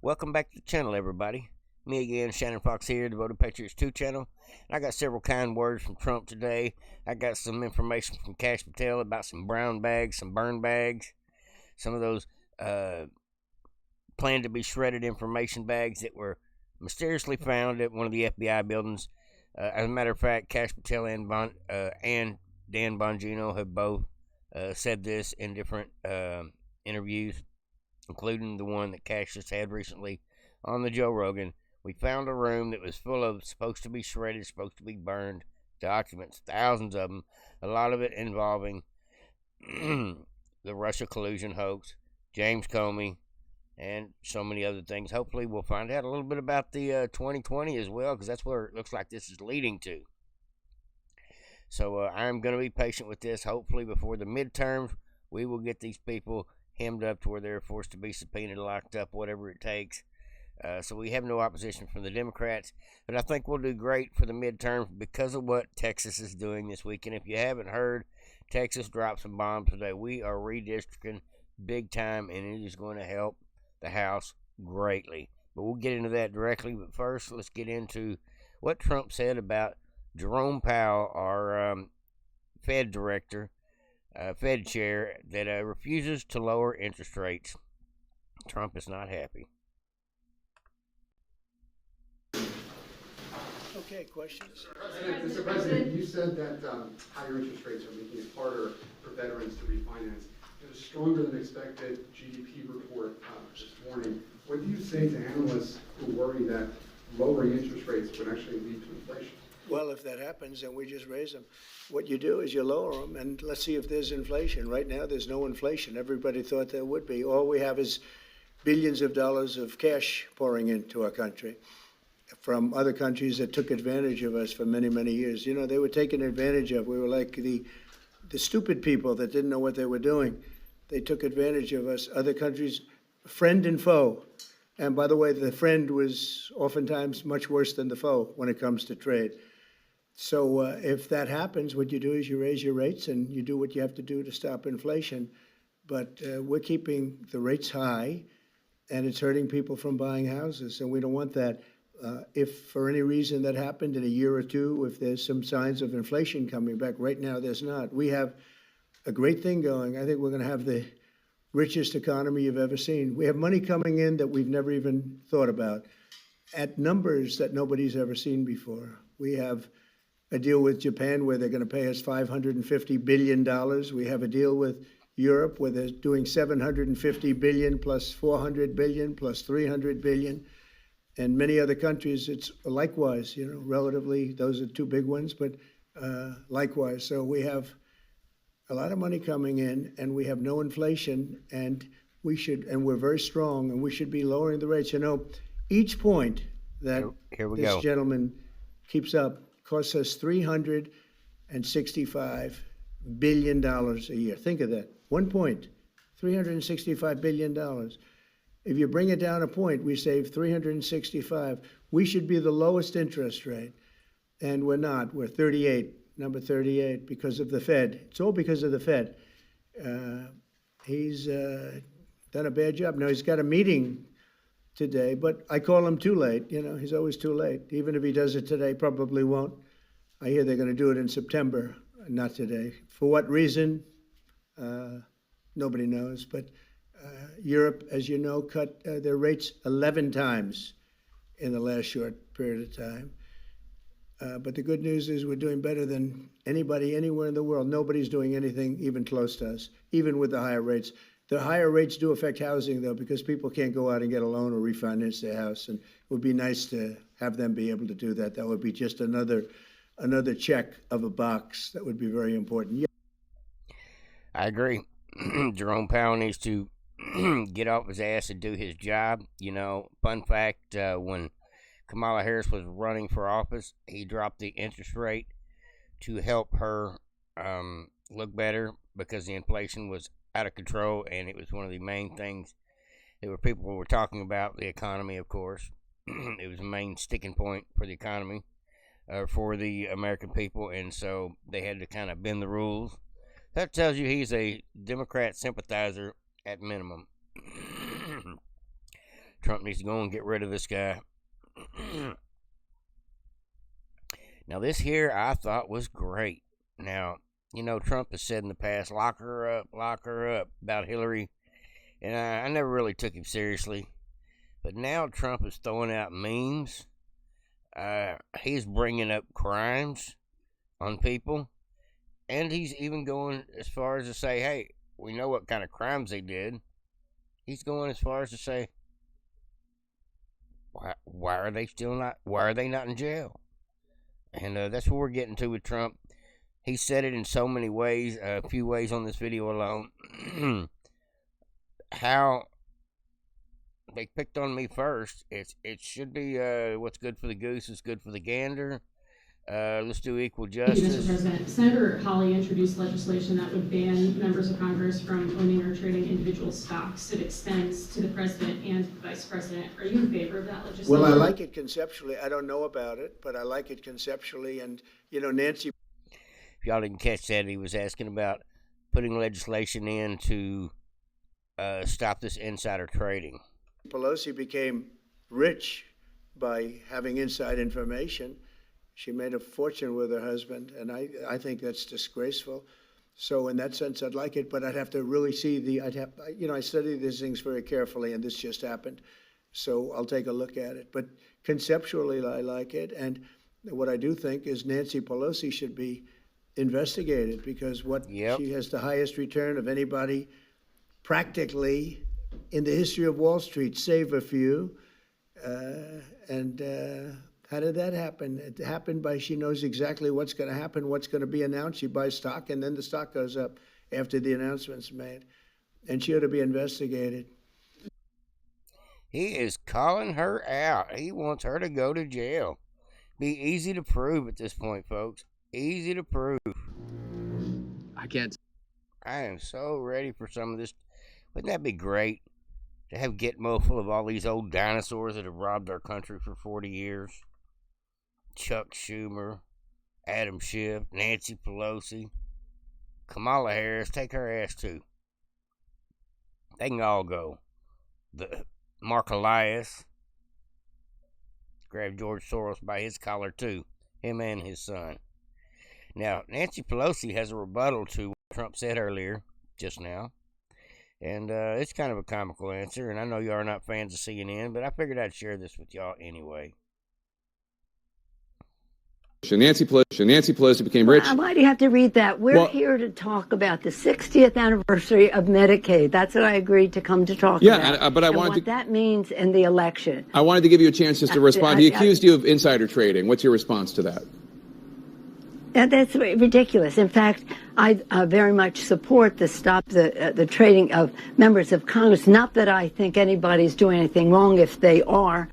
Welcome back to the channel, everybody. Me again, Shannon Fox here, Devoted Patriots 2 channel. I got several kind words from Trump today. I got some information from Kash Patel about some brown bags, some burn bags, some of those planned to be shredded information bags that were mysteriously found at one of the FBI buildings. As a matter of fact, Kash Patel and Dan Bongino have both said this in different interviews, including the one that Cash just had recently on the Joe Rogan. We found a room that was full of supposed to be shredded, supposed to be burned documents, thousands of them, a lot of it involving the Russia collusion hoax, James Comey, and so many other things. Hopefully we'll find out a little bit about the 2020 as well, because that's where it looks like this is leading to. So I'm going to be patient with this. Hopefully before the midterms, we will get these people hemmed up to where they're forced to be subpoenaed, locked up, whatever it takes. So we have no opposition from the Democrats. But I think we'll do great for the midterms because of what Texas is doing this week. And if you haven't heard, Texas dropped some bombs today. We are redistricting big time, and it is going to help the House greatly. But we'll get into that directly. But first, let's get into what Trump said about Jerome Powell, our Fed director, Fed chair, that refuses to lower interest rates. Trump is not happy. Okay, questions? Mr. President, you said that higher interest rates are making it harder for veterans to refinance. There's a stronger than expected GDP report this morning. What do you say to analysts who worry that lowering interest rates would actually lead to inflation? Well, if that happens, then we just raise them. What you do is you lower them, and let's see if there's inflation. Right now, there's no inflation. Everybody thought there would be. All we have is billions of dollars of cash pouring into our country from other countries that took advantage of us for many, many years. You know, they were taken advantage of. We were like the stupid people that didn't know what they were doing. They took advantage of us. Other countries, friend and foe. And by the way, the friend was oftentimes much worse than the foe when it comes to trade. So if that happens, what you do is you raise your rates and you do what you have to do to stop inflation. But we're keeping the rates high, and it's hurting people from buying houses, and we don't want that. If for any reason that happened in a year or two, if there's some signs of inflation coming back, right now there's not. We have a great thing going. I think we're going to have the richest economy you've ever seen. We have money coming in that we've never even thought about at numbers that nobody's ever seen before. We have a deal with Japan where they're going to pay us $550 billion. We have a deal with Europe where they're doing $750 billion plus $400 billion plus $300 billion. And many other countries, it's likewise, you know, relatively, those are two big ones, but likewise. So we have a lot of money coming in, and we have no inflation, and we're very strong, and we should be lowering the rates. You know, each point that this gentleman keeps up costs us $365 billion a year. Think of that. 1 point, $365 billion. If you bring it down a point, we save 365. We should be the lowest interest rate, and we're not. We're 38, number 38, because of the Fed. It's all because of the Fed. He's done a bad job. Now, he's got a meeting today, but I call him too late. You know, he's always too late. Even if he does it today, probably won't. I hear they're going to do it in September, not today. For what reason? Nobody knows, but Europe, as you know, cut their rates 11 times in the last short period of time. But the good news is we're doing better than anybody anywhere in the world. Nobody's doing anything even close to us, even with the higher rates. The higher rates do affect housing, though, because people can't go out and get a loan or refinance their house. And it would be nice to have them be able to do that. That would be just another check of a box. That would be very important. Yeah. I agree. Jerome Powell needs to get off his ass and do his job. You know, fun fact, when Kamala Harris was running for office, he dropped the interest rate to help her look better because the inflation was out of control, and it was one of the main things that people were talking about, the economy, of course. It was the main sticking point for the economy, for the American people, and so they had to kind of bend the rules. That tells you he's a Democrat sympathizer at minimum. Trump needs to go and get rid of this guy. Now, this here I thought was great. Now, you know, Trump has said in the past, lock her up about Hillary. And I never really took him seriously. But now Trump is throwing out memes. He's bringing up crimes on people. And he's even going as far as to say, hey, we know what kind of crimes they did. He's going as far as to say, why are they not in jail? And that's what we're getting to with Trump. He said it in so many ways, a few ways on this video alone. How they picked on me first. It should be what's good for the goose is good for the gander. Let's do equal justice. Thank you, Mr. President. Senator Hawley introduced legislation that would ban members of Congress from owning or trading individual stocks. It extends to the president and the vice president. Are you in favor of that legislation? Well, I like it conceptually. I don't know about it, but I like it conceptually. And, you know, Nancy. If y'all didn't catch that, he was asking about putting legislation in to stop this insider trading. Pelosi became rich by having inside information. She made a fortune with her husband, and I think that's disgraceful. So in that sense, I'd like it, but I'd have to really see I study these things very carefully, and this just happened. So I'll take a look at it. But conceptually, I like it. And what I do think is Nancy Pelosi should be investigated because she has the highest return of anybody practically in the history of Wall Street, save a few. How did that happen? It happened by she knows exactly what's going to happen, what's going to be announced. She buys stock, and then the stock goes up after the announcement's made. And she ought to be investigated. He is calling her out. He wants her to go to jail. Be easy to prove at this point, folks. Easy to prove. I am so ready for some of this. Wouldn't that be great? To have Gitmo full of all these old dinosaurs that have robbed our country for 40 years. Chuck Schumer, Adam Schiff, Nancy Pelosi, Kamala Harris, take her ass too. They can all go. Mark Elias, grab George Soros by his collar too, him and his son. Now, Nancy Pelosi has a rebuttal to what Trump said earlier, just now. And it's kind of a comical answer, and I know you are not fans of CNN, but I figured I'd share this with y'all anyway. Nancy Pelosi became rich. Why do you have to read that? We're here to talk about the 60th anniversary of Medicaid. That's what I agreed to come to talk about. Yeah, but I wanted what that means in the election. I wanted to give you a chance just to respond. He accused you of insider trading. What's your response to that? That's ridiculous. In fact, I very much support the stop the trading of members of Congress. Not that I think anybody's doing anything wrong. If they are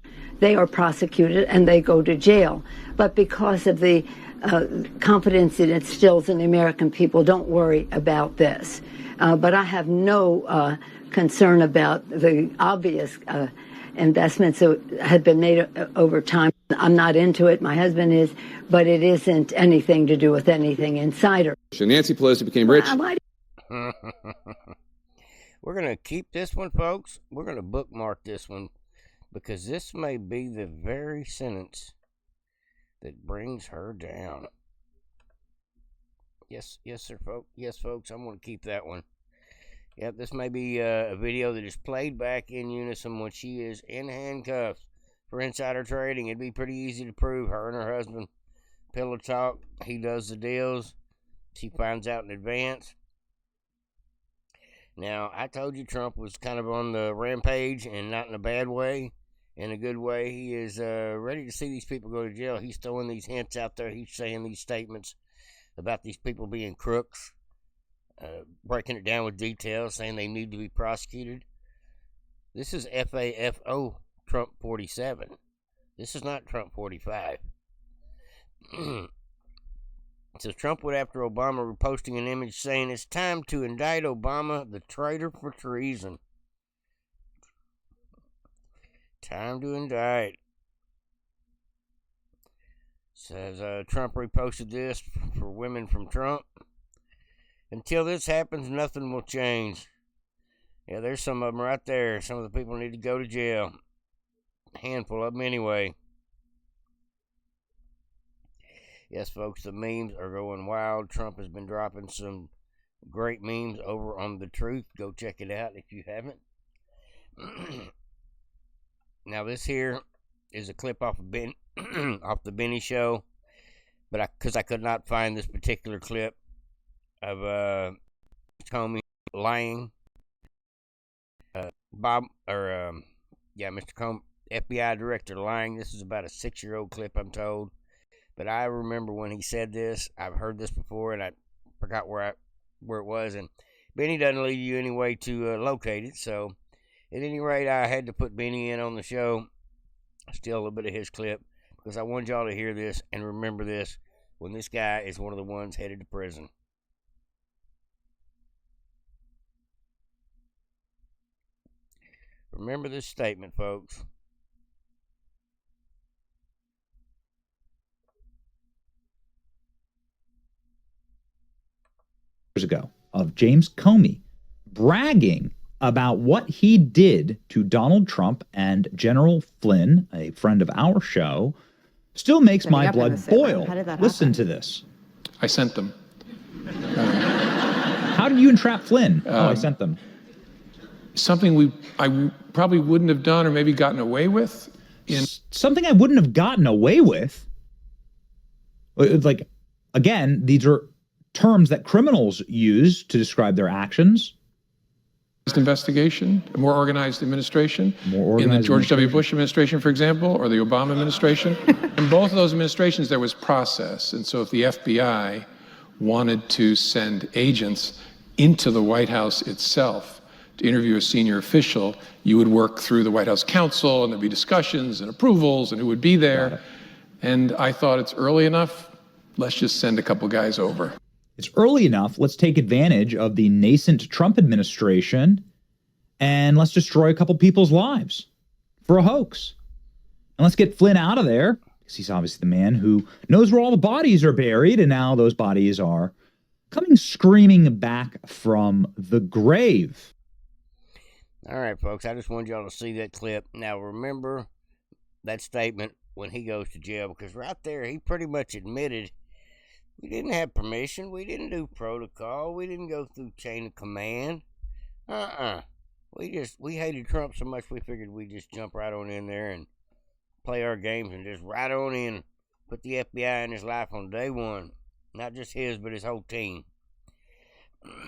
prosecuted and they go to jail. But because of the confidence it instills in the American people, don't worry about this. But I have no concern about the obvious investments that had been made over time. I'm not into it. My husband is, but it isn't anything to do with anything insider. Nancy Pelosi became rich. We're going to keep this one, folks. We're going to bookmark this one because this may be the very sentence that brings her down. Yes, sir, folks. Yes, folks, I'm going to keep that one. Yep, this may be a video that is played back in unison when she is in handcuffs for insider trading. It'd be pretty easy to prove. Her and her husband pillow talk. He does the deals. She finds out in advance. Now, I told you Trump was kind of on the rampage, and not in a bad way, in a good way. He is ready to see these people go to jail. He's throwing these hints out there. He's saying these statements about these people being crooks. Breaking it down with details, saying they need to be prosecuted. This is FAFO Trump 47. This is not Trump 45. So Trump went after Obama, reposting an image saying it's time to indict Obama, the traitor, for treason. Time to indict. Says Trump reposted this for women from Trump. Until this happens, nothing will change. Yeah, there's some of them right there. Some of the people need to go to jail. handful of them anyway. Yes, folks, the memes are going wild. Trump has been dropping some great memes over on The Truth. Go check it out if you haven't. Now, this here is a clip off of off the Benny Show, but because I could not find this particular clip of Comey lying. Mr. Comey, FBI director lying. This is about a 6-year-old clip, I'm told. But I remember when he said this. I've heard this before, and I forgot where it was. And Benny doesn't leave you any way to locate it. So, at any rate, I had to put Benny in on the show. Steal a little bit of his clip because I wanted y'all to hear this and remember this when this guy is one of the ones headed to prison. Remember this statement, folks. Years ago of James Comey bragging about what he did to Donald Trump and General Flynn, a friend of our show, still makes my blood boil. Listen to this. I sent them. How did you entrap Flynn? I sent them. Something I probably wouldn't have done or maybe gotten away with. Something I wouldn't have gotten away with? Like, again, these are terms that criminals use to describe their actions. Investigation, a more organized administration. More organized in the George W. Bush administration, for example, or the Obama administration. In both of those administrations, there was process. And so if the FBI wanted to send agents into the White House itself to interview a senior official, you would work through the White House counsel, and there'd be discussions and approvals, and who would be there. And I thought it's early enough. Let's just send a couple guys over. It's early enough. Let's take advantage of the nascent Trump administration and let's destroy a couple people's lives for a hoax. And let's get Flynn out of there because he's obviously the man who knows where all the bodies are buried. And now those bodies are coming screaming back from the grave. All right, folks, I just wanted y'all to see that clip. Now, remember that statement when he goes to jail, because right there, he pretty much admitted we didn't have permission. We didn't do protocol. We didn't go through chain of command. We hated Trump so much we figured we'd just jump right on in there and play our games and just right on in, put the FBI in his life on day one. Not just his, but his whole team.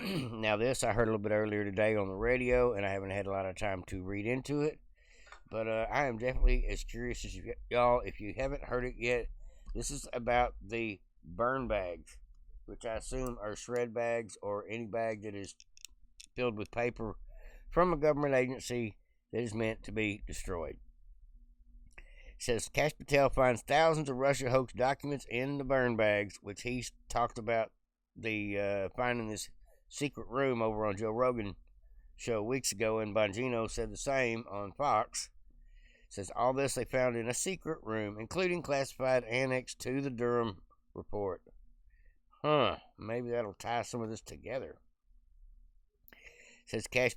Now this I heard a little bit earlier today on the radio, and I haven't had a lot of time to read into it. But I am definitely as curious as y'all. If you haven't heard it yet, this is about the burn bags, which I assume are shred bags or any bag that is filled with paper from a government agency that is meant to be destroyed. It says Kash Patel finds thousands of Russia hoax documents in the burn bags, which he talked about the finding this secret room over on Joe Rogan show weeks ago, and Bongino said the same on Fox. It says all this they found in a secret room, including classified annex to the Durham report. Maybe that'll tie some of this together. It says Kash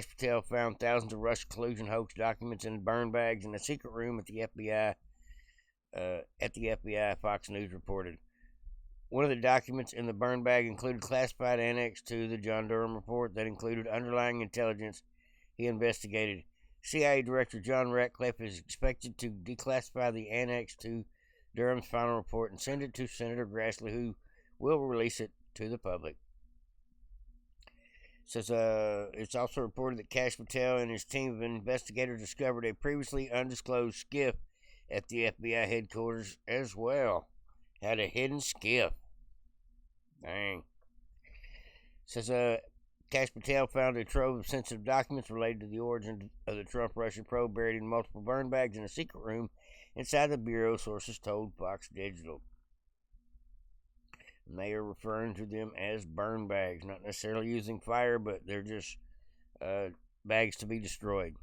Patel found thousands of Russia collusion hoax documents in burn bags in a secret room at the FBI. Fox News reported. One of the documents in the burn bag included classified annex to the John Durham report that included underlying intelligence he investigated. CIA Director John Ratcliffe is expected to declassify the annex to Durham's final report and send it to Senator Grassley, who will release it to the public. It says it's also reported that Kash Patel and his team of investigators discovered a previously undisclosed skiff at the FBI headquarters as well. Had a hidden skiff. Dang. It says Kash Patel found a trove of sensitive documents related to the origin of the Trump-Russia probe buried in multiple burn bags in a secret room inside the Bureau, sources told Fox Digital. And they are referring to them as burn bags, not necessarily using fire, but they're just bags to be destroyed.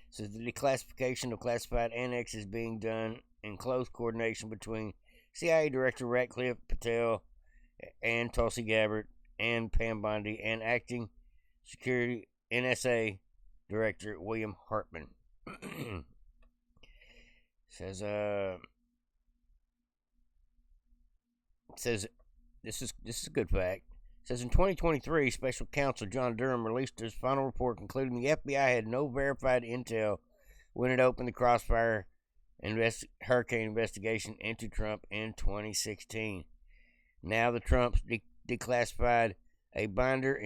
It says the declassification of classified annex is being done in close coordination between CIA Director Ratcliffe Patel and Tulsi Gabbard and Pam Bondi and Acting Security NSA Director William Hartman. Says this is a good fact. Says in 2023, Special Counsel John Durham released his final report concluding the FBI had no verified intel when it opened the Crossfire hurricane investigation into Trump in 2016. Now the Trump declassified a binder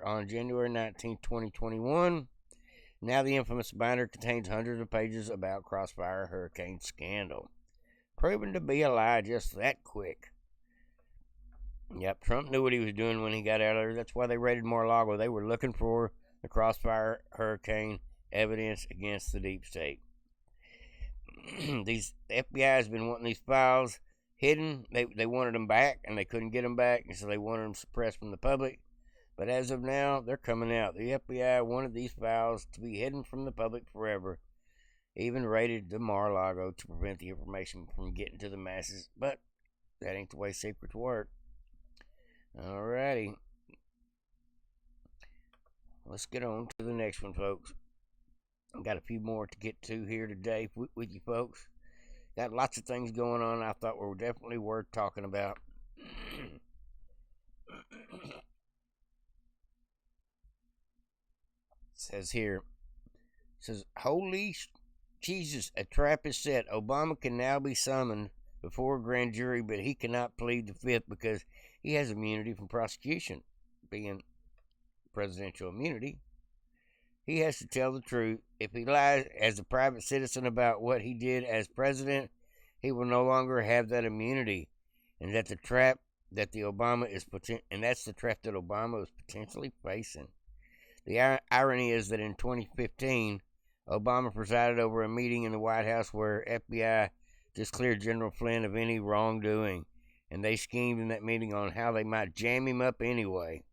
on January 19, 2021. Now the infamous binder contains hundreds of pages about Crossfire hurricane scandal, proven to be a lie just that quick. Yep, Trump knew what he was doing when he got out of there. That's why they raided Mar-a-Lago. They were looking for the Crossfire hurricane evidence against the deep state. The FBI has been wanting these files hidden. They wanted them back, and they couldn't get them back, and so they wanted them suppressed from the public. But as of now, they're coming out. The FBI wanted these files to be hidden from the public forever. Even raided the Mar-a-Lago to prevent the information from getting to the masses. But that ain't the way secrets work. Alrighty. Let's get on to the next one, folks. I've got a few more to get to here today with you folks. Got lots of things going on I thought were definitely worth talking about. Says holy Jesus, a trap is set. Obama can now be summoned before a grand jury, but he cannot plead the fifth because he has immunity from prosecution, being presidential immunity. He has to tell the truth. If he lies as a private citizen about what he did as president, he will no longer have that immunity, and that's the trap that Obama is potentially facing. The irony is that in 2015, Obama presided over a meeting in the White House where FBI just cleared General Flynn of any wrongdoing, and they schemed in that meeting on how they might jam him up anyway.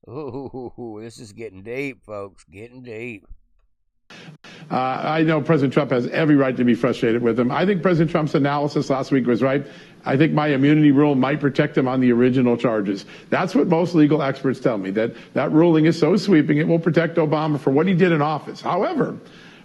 Ooh, this is getting deep, folks, getting deep. I know President Trump has every right to be frustrated with him. I think President Trump's analysis last week was right. I think my immunity rule might protect him on the original charges. That's what most legal experts tell me, that ruling is so sweeping it will protect Obama for what he did in office. However,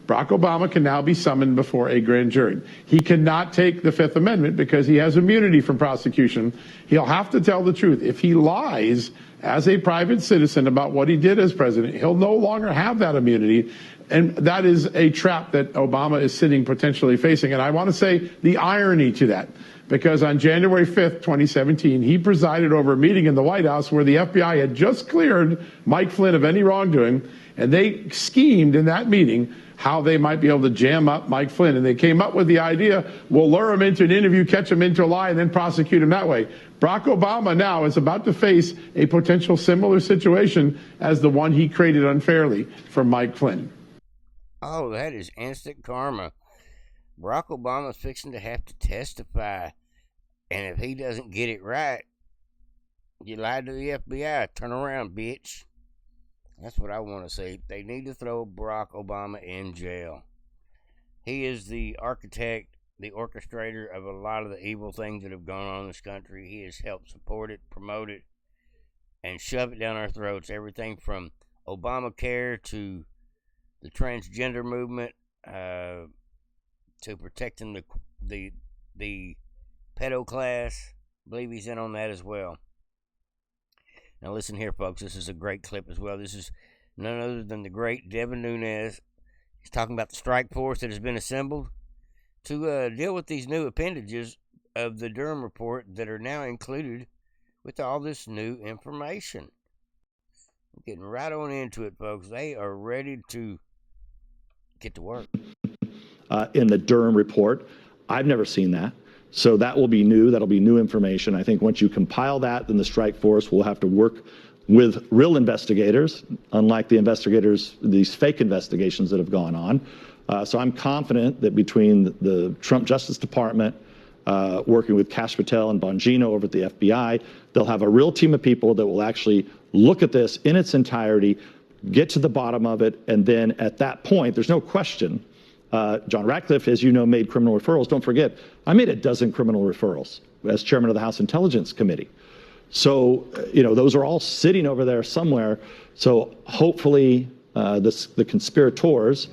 Barack Obama can now be summoned before a grand jury. He cannot take the Fifth Amendment because he has immunity from prosecution. He'll have to tell the truth. If he lies as a private citizen about what he did as president, he'll no longer have that immunity. And that is a trap that Obama is sitting potentially facing. And I want to say the irony to that, because on January 5th, 2017, he presided over a meeting in the White House where the FBI had just cleared Mike Flynn of any wrongdoing, and they schemed in that meeting how they might be able to jam up Mike Flynn. And they came up with the idea, we'll lure him into an interview, catch him into a lie, and then prosecute him that way. Barack Obama now is about to face a potential similar situation as the one he created unfairly for Mike Flynn. Oh, that is instant karma. Barack Obama's fixing to have to testify. And if he doesn't get it right, you lied to the FBI. Turn around, bitch. That's what I want to say. They need to throw Barack Obama in jail. He is the architect, the orchestrator of a lot of the evil things that have gone on in this country. He has helped support it, promote it, and shove it down our throats. Everything from Obamacare to the transgender movement, to protecting the pedo class. I believe he's in on that as well. Now listen here, folks. This is a great clip as well. This is none other than the great Devin Nunes. He's talking about the strike force that has been assembled to deal with these new appendages of the Durham report that are now included with all this new information. I'm getting right on into it, folks. They are ready to get to work. In the Durham report, I've never seen that. So that will be new. That'll be new information. I think once you compile that, then the strike force will have to work with real investigators, unlike the investigators, these fake investigations that have gone on. So I'm confident that between the Trump Justice Department, working with Kash Patel and Bongino over at the FBI, they'll have a real team of people that will actually look at this in its entirety, get to the bottom of it, and then at that point, there's no question, John Ratcliffe, as you know, made criminal referrals. Don't forget, I made a dozen criminal referrals as chairman of the House Intelligence Committee. So, those are all sitting over there somewhere. So hopefully the conspirators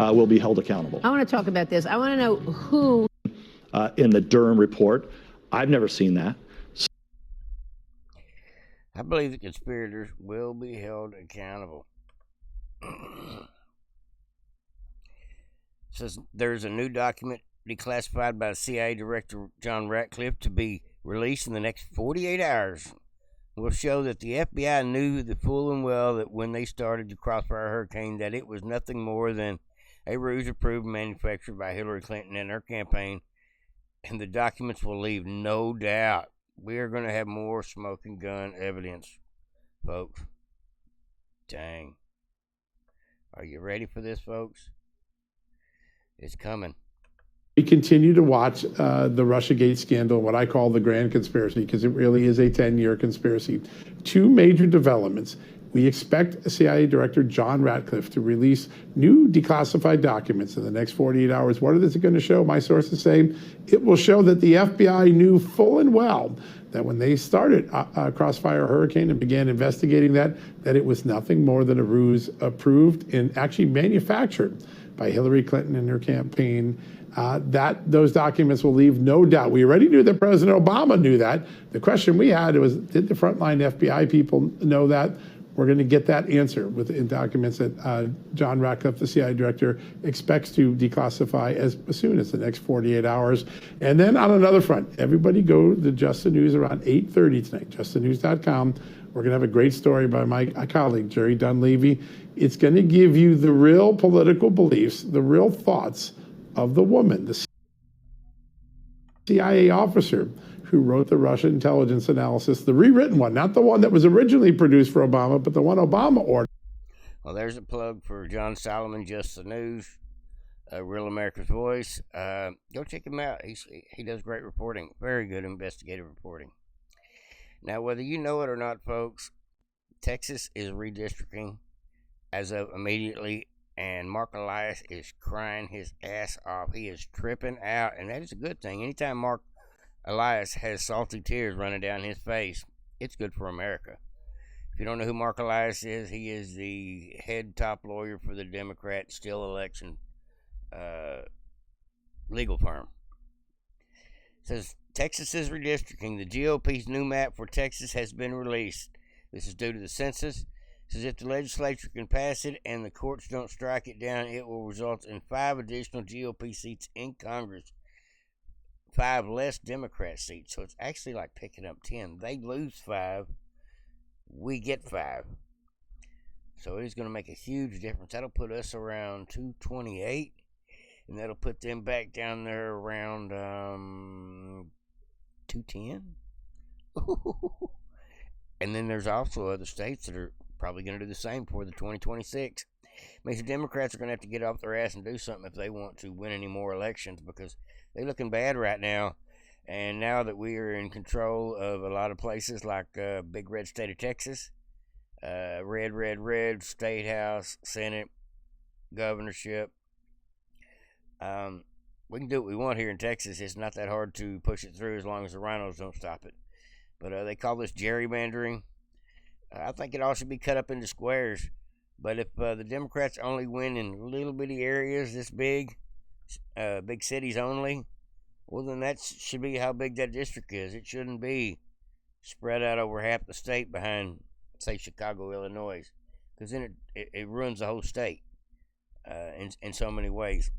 will be held accountable. I want to talk about this. I want to know who. In the Durham report, I've never seen that. I believe the conspirators will be held accountable. Says there's a new document declassified by CIA Director John Ratcliffe to be released in the next 48 hours. Will show that the FBI knew the full and well that when they started the Crossfire Hurricane that it was nothing more than a ruse approved and manufactured by Hillary Clinton and her campaign, and the documents will leave no doubt. We are going to have more smoking gun evidence, folks. Dang. Are you ready for this, folks? It's coming. We continue to watch the Russiagate scandal, what I call the grand conspiracy, because it really is a 10-year conspiracy. Two major developments. We expect CIA Director John Ratcliffe to release new declassified documents in the next 48 hours. What is it going to show? My sources say it will show that the FBI knew full and well that when they started Crossfire Hurricane and began investigating that it was nothing more than a ruse approved and actually manufactured by Hillary Clinton and her campaign. That those documents will leave no doubt. We already knew that President Obama knew that. The question we had was, did the frontline FBI people know that? We're going to get that answer within documents that John Ratcliffe, the CIA director, expects to declassify as soon as the next 48 hours. And then on another front, everybody go to Just the News around 8:30 tonight, justthenews.com. We're going to have a great story by my colleague, Jerry Dunleavy. It's going to give you the real political beliefs, the real thoughts of the woman, the CIA officer who wrote the Russian intelligence analysis, the rewritten one, not the one that was originally produced for Obama, but the one Obama ordered. Well, there's a plug for John Solomon, Just the News, Real America's Voice. Go check him out. He does great reporting, very good investigative reporting. Now, whether you know it or not, folks, Texas is redistricting as of immediately, and Mark Elias is crying his ass off. He is tripping out, and that is a good thing. Anytime Mark Elias has salty tears running down his face, it's good for America. If you don't know who Mark Elias is, he is the head top lawyer for the Democrat still election legal firm. It says Texas is redistricting. The GOP's new map for Texas has been released. This is due to the census. It says if the legislature can pass it and the courts don't strike it down, it will result in 5 additional GOP seats in Congress, 5 less Democrat seats. So it's actually like picking up 10. They lose 5, we get 5. So it is going to make a huge difference. That'll put us around 228, and that'll put them back down there around 210. And then there's also other states that are probably going to do the same for the 2026. Means the Democrats are going to have to get off their ass and do something if they want to win any more elections, because they're looking bad right now. And now that we are in control of a lot of places like big red state of Texas, red state house, Senate, governorship, we can do what we want here in Texas. It's not that hard to push it through as long as the rhinos don't stop it. But they call this gerrymandering. I think it all should be cut up into squares. But if the Democrats only win in little bitty areas this big, big cities only, well, then that should be how big that district is. It shouldn't be spread out over half the state behind, say, Chicago, Illinois, because then it ruins the whole state in so many ways.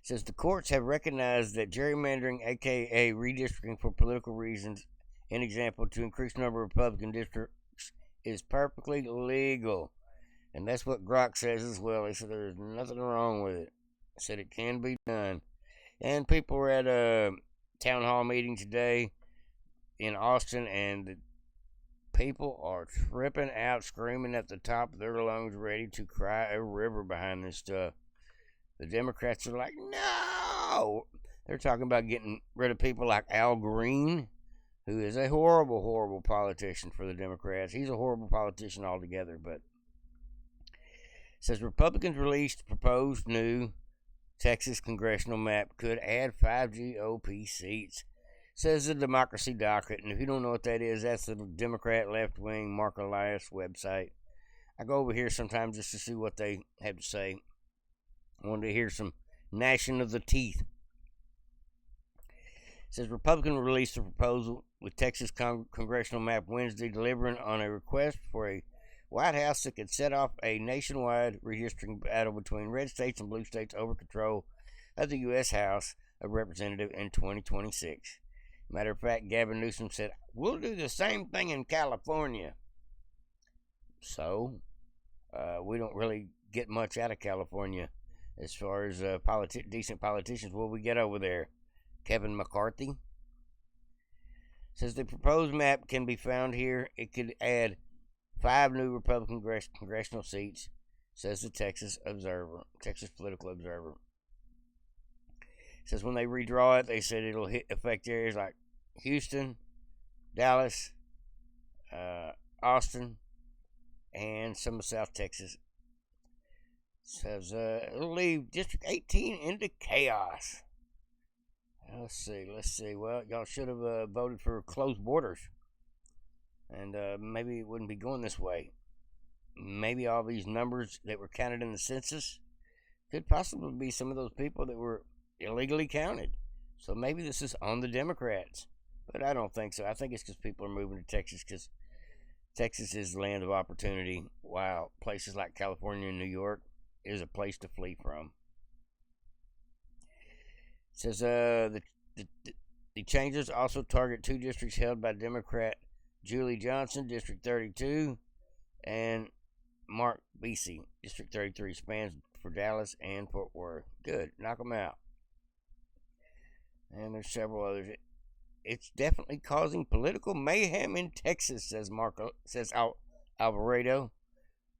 It says the courts have recognized that gerrymandering, aka redistricting for political reasons, an example to increase the number of Republican districts, is perfectly legal. And that's what Grok says as well. He said there's nothing wrong with it. He said it can be done. And people were at a town hall meeting today in Austin, and the people are tripping out, screaming at the top of their lungs, ready to cry a river behind this stuff. The Democrats are like, no! They're talking about getting rid of people like Al Green, who is a horrible, horrible politician for the Democrats. He's a horrible politician altogether, but it says Republicans released proposed new Texas congressional map could add 5 GOP seats, says the Democracy Docket. And if you don't know what that is, that's the Democrat left-wing Mark Elias website. I go over here sometimes just to see what they have to say. I wanted to hear some gnashing of the teeth. It says Republican released a proposal with Texas congressional map Wednesday, delivering on a request for a White House that could set off a nationwide redistricting battle between red states and blue states over control of the U.S. House of Representatives in 2026. Matter of fact, Gavin Newsom said, "We'll do the same thing in California." So, we don't really get much out of California as far as decent politicians. What we get over there? Kevin McCarthy says the proposed map can be found here. It could add 5 new Republican congressional seats, says the Texas Political Observer. It says when they redraw it, they said it'll affect areas like Houston, Dallas, Austin, and some of South Texas. It says it'll leave District 18 into chaos. Let's see. Well, y'all should have voted for closed borders. And maybe it wouldn't be going this way. Maybe all these numbers that were counted in the census could possibly be some of those people that were illegally counted. So maybe this is on the Democrats. But I don't think so. I think it's because people are moving to Texas because Texas is the land of opportunity, while places like California and New York is a place to flee from. It says the changes also target 2 districts held by Democrat Julie Johnson, District 32, and Mark Beasy, District 33, spans for Dallas and Fort Worth. Good, knock them out. And there's several others. It's definitely causing political mayhem in Texas, says Alvarado.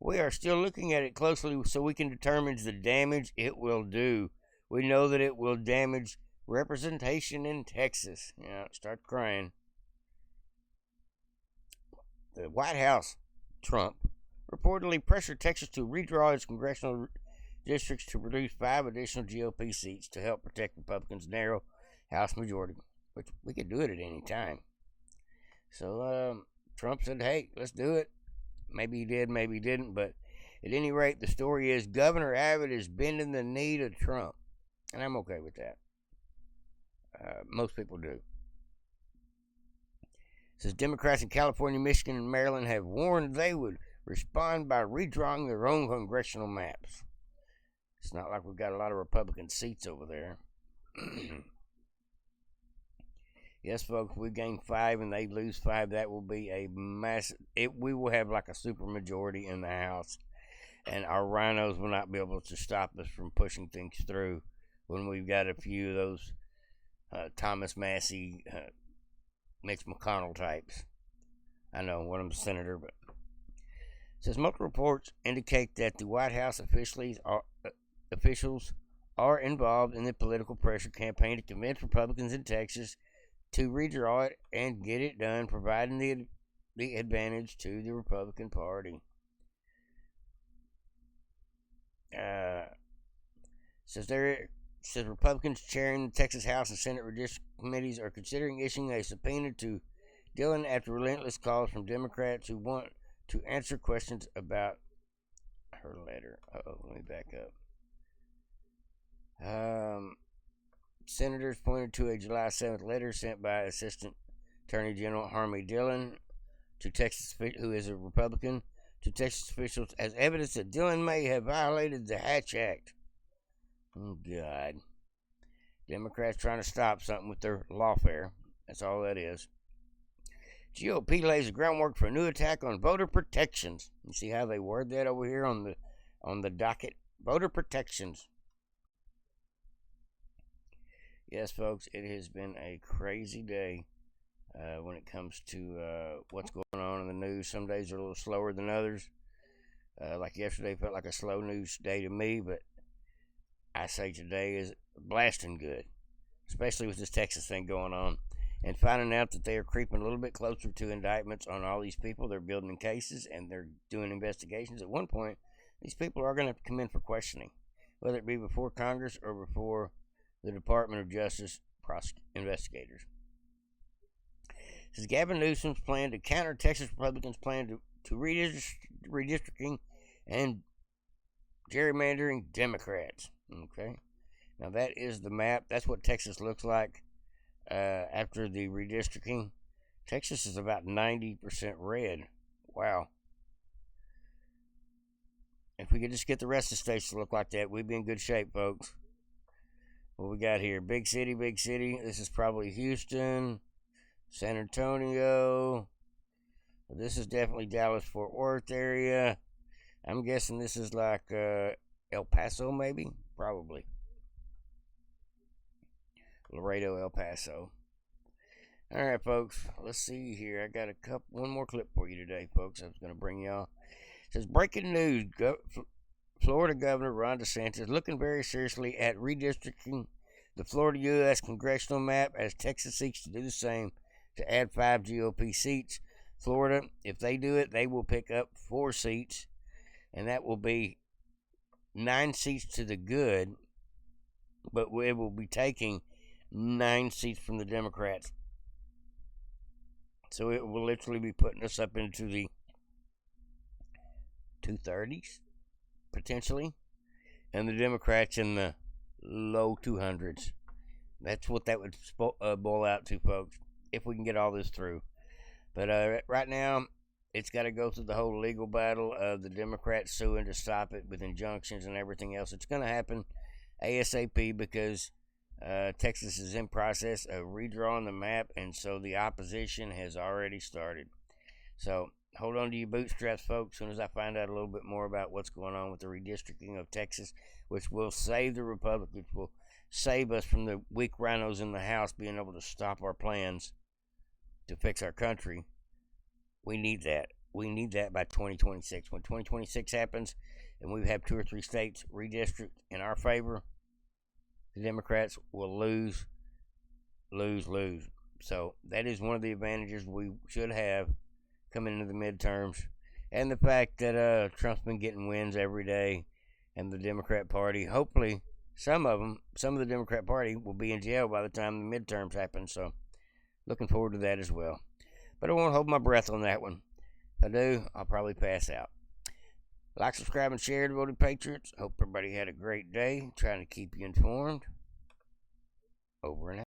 We are still looking at it closely so we can determine the damage it will do. We know that it will damage representation in Texas. Start crying. The White House, Trump, reportedly pressured Texas to redraw its congressional districts to produce 5 additional GOP seats to help protect Republicans' narrow House majority, which we could do it at any time. So Trump said, hey, let's do it. Maybe he did, maybe he didn't, but at any rate, the story is Governor Abbott is bending the knee to Trump, and I'm okay with that. Most people do. It says Democrats in California, Michigan, and Maryland have warned they would respond by redrawing their own congressional maps. It's not like we've got a lot of Republican seats over there. Yes, folks, we gain 5 and they lose 5. That will be a massive. We will have like a super majority in the House, and our rhinos will not be able to stop us from pushing things through when we've got a few of those Thomas Massey, Mitch McConnell types. I know one of them's a senator, but it says multiple reports indicate that the White House officials are involved in the political pressure campaign to convince Republicans in Texas to redraw it and get it done, providing the advantage to the Republican Party. Says Republicans chairing the Texas House and Senate Redistricting committees are considering issuing a subpoena to Dillon after relentless calls from Democrats who want to answer questions about her letter. Let me back up. Senators pointed to a July 7th letter sent by Assistant Attorney General Harmy Dillon to Texas, who is a Republican, to Texas officials as evidence that Dillon may have violated the Hatch Act. Oh, God. Democrats trying to stop something with their lawfare. That's all that is. GOP lays the groundwork for a new attack on voter protections. You see how they word that over here on the docket? Voter protections. Yes, folks, it has been a crazy day when it comes to what's going on in the news. Some days are a little slower than others. Like yesterday felt like a slow news day to me, but I say today is blasting good, especially with this Texas thing going on. And finding out that they are creeping a little bit closer to indictments on all these people. They're building cases and they're doing investigations. At one point, these people are going to have to come in for questioning, whether it be before Congress or before the Department of Justice investigators. It says Gavin Newsom's plan to counter Texas Republicans' plan to redistricting and gerrymandering Democrats. Okay. Now that is the map. That's what Texas looks like after the redistricting. Texas is about 90% red. Wow. If we could just get the rest of the states to look like that, we'd be in good shape, folks. What we got here? Big city, big city. This is probably Houston, San Antonio. This is definitely Dallas, Fort Worth area. I'm guessing this is like El Paso, maybe? Probably. Laredo, El Paso. All right, folks. Let's see here. I got one more clip for you today, folks. I was going to bring y'all. It says, breaking news. Florida Governor Ron DeSantis looking very seriously at redistricting the Florida U.S. congressional map as Texas seeks to do the same to add 5 GOP seats. Florida, if they do it, they will pick up 4 seats, and that will be 9 seats to the good, but it will be taking 9 seats from the Democrats. So it will literally be putting us up into the 230s, potentially, and the Democrats in the low 200s. That's what that would boil out to, folks, if we can get all this through. But right now, it's got to go through the whole legal battle of the Democrats suing to stop it with injunctions and everything else. It's going to happen ASAP because Texas is in process of redrawing the map, and so the opposition has already started. So hold on to your bootstraps, folks, as soon as I find out a little bit more about what's going on with the redistricting of Texas, which will save the Republicans, will save us from the weak rhinos in the House being able to stop our plans to fix our country. We need that. We need that by 2026. When 2026 happens and we have 2 or 3 states redistrict in our favor, the Democrats will lose. So that is one of the advantages we should have coming into the midterms. And the fact that Trump's been getting wins every day, and the Democrat Party, hopefully some of the Democrat Party will be in jail by the time the midterms happen. So looking forward to that as well. But I won't hold my breath on that one. If I do, I'll probably pass out. Like, subscribe, and share, Devoted Patriots. Hope everybody had a great day. Trying to keep you informed. Over and out.